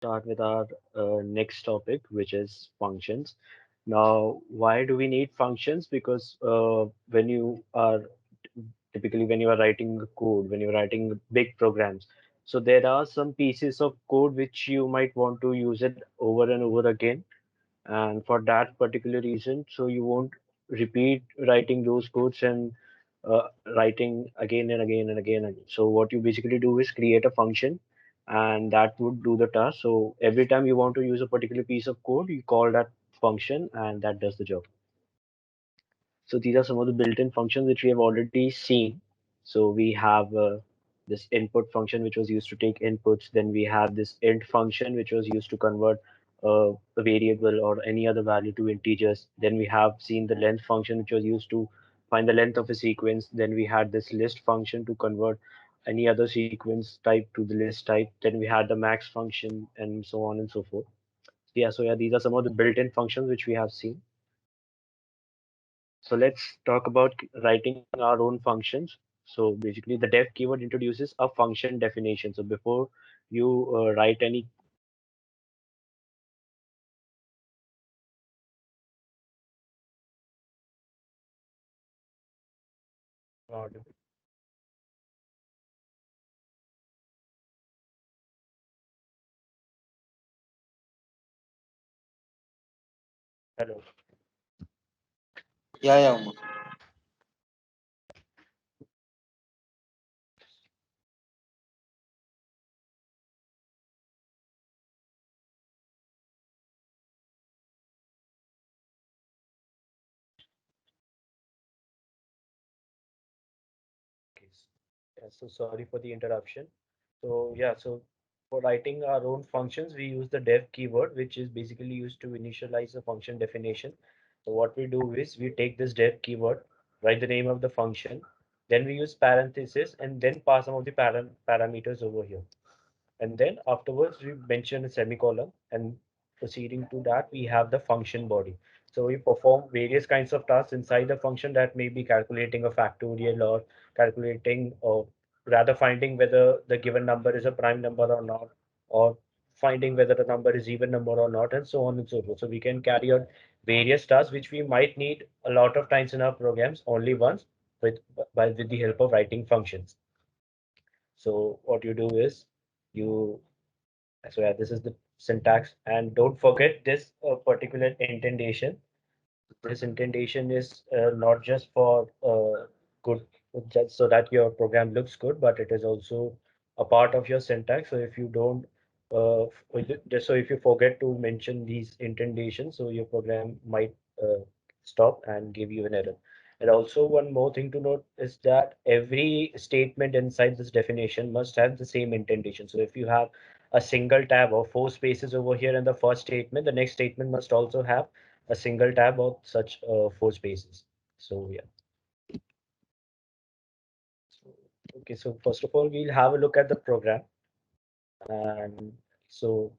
Start with our next topic, which is functions. Now, why do we need functions? Because when you are typically when you are writing code, when you're writing big programs, so there are some pieces of code which you might want to use it over and over again, and for that particular reason, so you won't repeat writing those codes and writing again and again and again and again. So what you basically do is create a function, and that would do the task. So every time you want to use a particular piece of code, you call that function, and that does the job. So these are some of the built-in functions which we have already seen. So we have this input function which was used to take inputs. Then we have this int function which was used to convert a variable or any other value to integers. Then we have seen the length function which was used to find the length of a sequence. Then we had this list function to convert any other sequence type to the list type. Then we had the max function and so on and so forth. So yeah, these are some of the built-in functions which we have seen. So let's talk about writing our own functions. So basically, the def keyword introduces a function definition. So before you write any hello. Yeah, yeah, Umang. Okay. So sorry for the interruption. So yeah, so for writing our own functions, we use the def keyword, which is basically used to initialize a function definition. So what we do is we take this def keyword, write the name of the function, then we use parenthesis and then pass some of the parameters over here. And then afterwards we mention a semicolon, and proceeding to that we have the function body. So we perform various kinds of tasks inside the function, that may be calculating a factorial or calculating or rather finding whether the given number is a prime number or not, or finding whether the number is even number or not, and so on and so forth. So we can carry out various tasks which we might need a lot of times in our programs only once with with the help of writing functions. So what you do is you so yeah, this is the syntax, and don't forget this particular indentation. This indentation is not just for good, just so that your program looks good, but it is also a part of your syntax. So if you don't, just so if you forget to mention these indentations, so your program might stop and give you an error. And also one more thing to note is that every statement inside this definition must have the same indentation. So if you have a single tab or four spaces over here in the first statement, the next statement must also have a single tab of such four spaces. So yeah. So, okay, so first of all, we'll have a look at the program. And so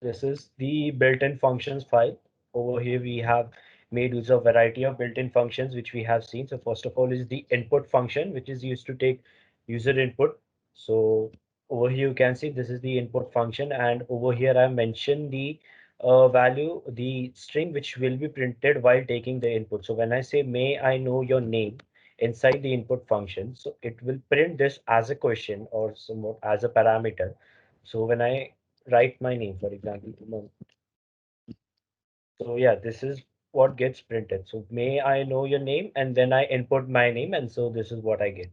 this is the built-in functions file. Over here, we have made use of variety of built-in functions, which we have seen. So first of all is the input function, which is used to take user input. So over here, you can see this is the input function. And over here, I mentioned the value, the string, which will be printed while taking the input. So when I say, may I know your name inside the input function, so it will print this as a question or somewhat as a parameter. So when I write my name, for example, Umang. So yeah, this is what gets printed. So may I know your name? And then I input my name, and so this is what I get.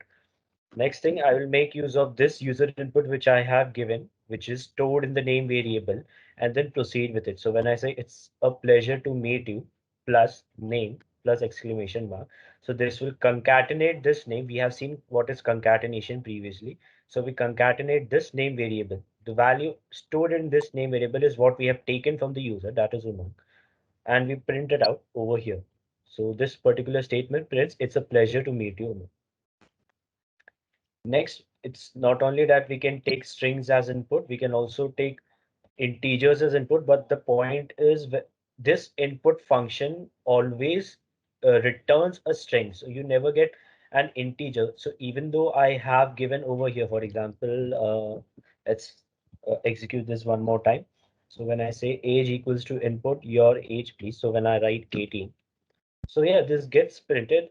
Next thing, I will make use of this user input which I have given, which is stored in the name variable, and then proceed with it. So when I say it's a pleasure to meet you, plus name, plus exclamation mark. So this will concatenate this name. We have seen what is concatenation previously. So we concatenate this name variable. The value stored in this name variable is what we have taken from the user, that is Umang, and we print it out over here. So this particular statement prints, it's a pleasure to meet you, Umang. Next, it's not only that we can take strings as input, we can also take integers as input, but the point is this input function always returns a string. So you never get an integer. So even though I have given over here, for example, let's execute this one more time. So when I say age equals to input your age, please. So when I write 18, so yeah, this gets printed.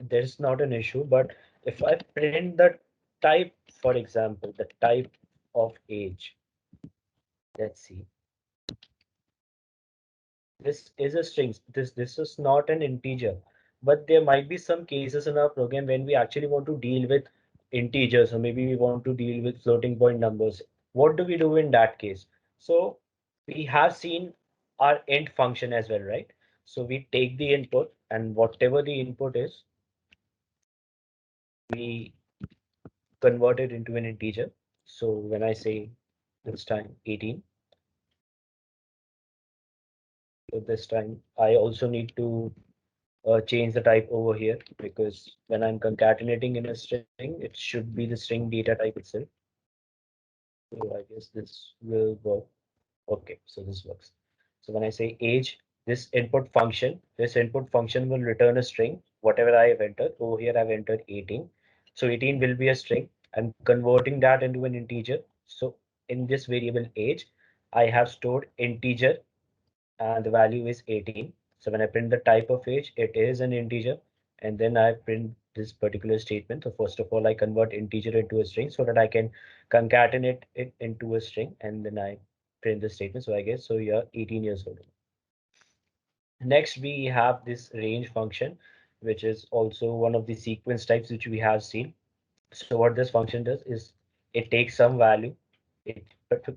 There's not an issue, but if I print the type, for example, the type of age, let's see, this is a string. This is not an integer, but there might be some cases in our program when we actually want to deal with integers, or maybe we want to deal with floating point numbers. What do we do in that case? So we have seen our int function as well, right? So we take the input, and whatever the input is, we convert it into an integer. So when I say this time 18, so this time I also need to change the type over here, because when I'm concatenating in a string, it should be the string data type itself. So I guess this will work. Okay, so this works. So when I say age, this input function will return a string, whatever I have entered. Over here I've entered 18. So 18 will be a string. I'm converting that into an integer. So in this variable age, I have stored integer and the value is 18. So when I print the type of age, it is an integer, and then I print this particular statement. So first of all, I convert integer into a string so that I can concatenate it into a string, and then I print the statement. So I guess so you're 18 years old. Next, we have this range function, which is also one of the sequence types which we have seen. So what this function does is it takes some value. It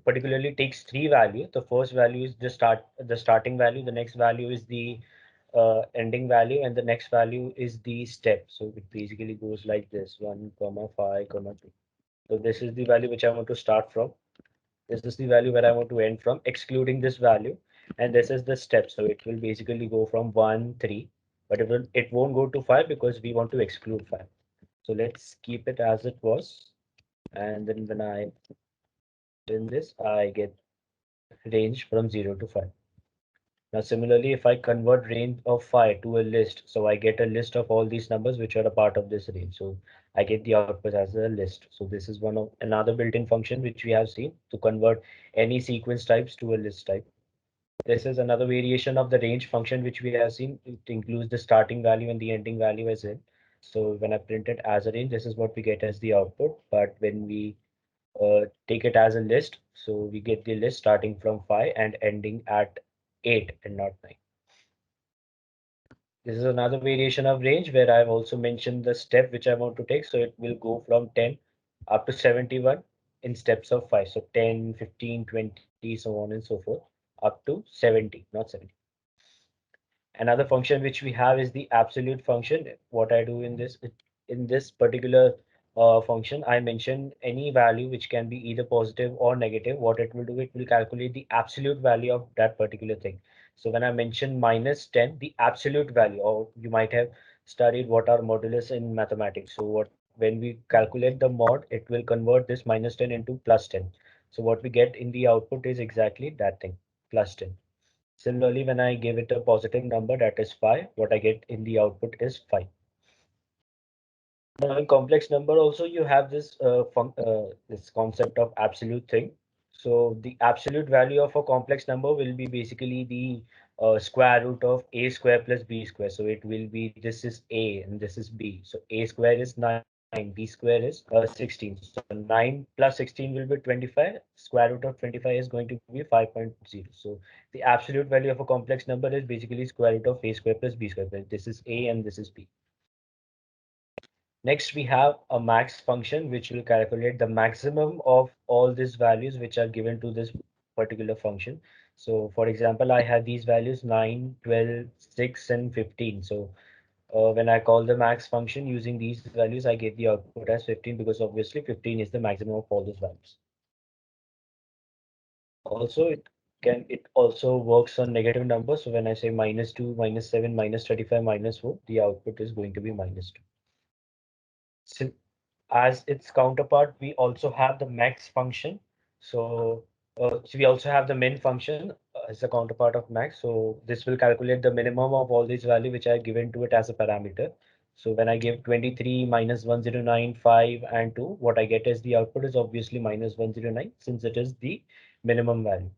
particularly takes three values. The first value is the starting value. The next value is the ending value, and the next value is the step. So it basically goes like this: 1, comma 5, comma 2. So this is the value which I want to start from. This is the value where I want to end from, excluding this value, and this is the step. So it will basically go from 1, 3, but it won't go to 5 because we want to exclude 5. So let's keep it as it was. And then when I run this, I get range from 0 to 5. Now, similarly, if I convert range of 5 to a list, so I get a list of all these numbers which are a part of this range. So I get the output as a list. So this is one of another built-in function which we have seen to convert any sequence types to a list type. This is another variation of the range function which we have seen. It includes the starting value and the ending value as well. So when I print it as a range, this is what we get as the output. But when we take it as a list, so we get the list starting from 5 and ending at 8 and not 9. This is another variation of range where I've also mentioned the step which I want to take. So it will go from 10 up to 71 in steps of 5. So 10, 15, 20, so on and so forth, up to 70, not 70. Another function which we have is the absolute function. What I do in this particular function, I mention any value which can be either positive or negative. What it will do, it will calculate the absolute value of that particular thing. So when I mention minus 10, the absolute value, or you might have studied what are modulus in mathematics. So what when we calculate the mod, it will convert this minus 10 into plus 10. So what we get in the output is exactly that thing, plus 10. Similarly, when I give it a positive number, that is 5, what I get in the output is 5. Now in complex number also you have this concept of absolute thing. So the absolute value of a complex number will be basically the square root of a square plus b square. So it will be, this is a and this is b. So a square is 9, b square is 16. So 9 plus 16 will be 25. Square root of 25 is going to be 5.0. So the absolute value of a complex number is basically square root of a square plus b square. This is a and this is b. Next, we have a max function which will calculate the maximum of all these values which are given to this particular function. So for example, I have these values 9, 12, 6, and 15. So when I call the max function using these values, I get the output as 15 because obviously 15 is the maximum of all these values. Also, it also works on negative numbers. So when I say minus 2, minus 7, minus 35, minus 4, the output is going to be minus 2. As its counterpart, we also have the max function. So we also have the min function as a counterpart of max. So this will calculate the minimum of all these values which are given to it as a parameter. So when I give 23 minus 1095 and 2, what I get as the output is obviously minus 109 since it is the minimum value.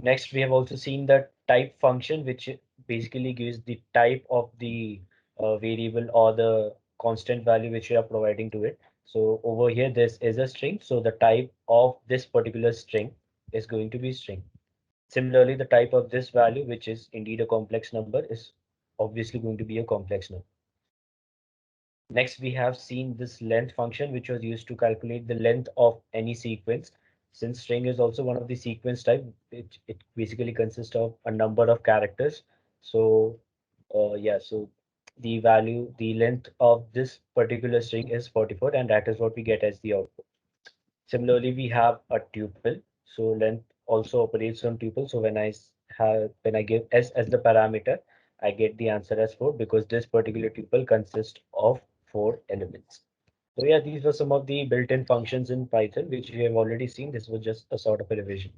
Next, we have also seen the type function, which basically gives the type of the variable or the constant value which we are providing to it. So over here, this is a string. So the type of this particular string is going to be string. Similarly, the type of this value, which is indeed a complex number, is obviously going to be a complex number. Next, we have seen this length function, which was used to calculate the length of any sequence. Since string is also one of the sequence type, it basically consists of a number of characters. So, yeah, so the value, the length of this particular string is 44, and that is what we get as the output. Similarly, we have a tuple. So length also operates on tuple. So when I give s as the parameter, I get the answer as 4 because this particular tuple consists of 4 elements. So yeah, these were some of the built-in functions in Python, which we have already seen. This was just a sort of a revision.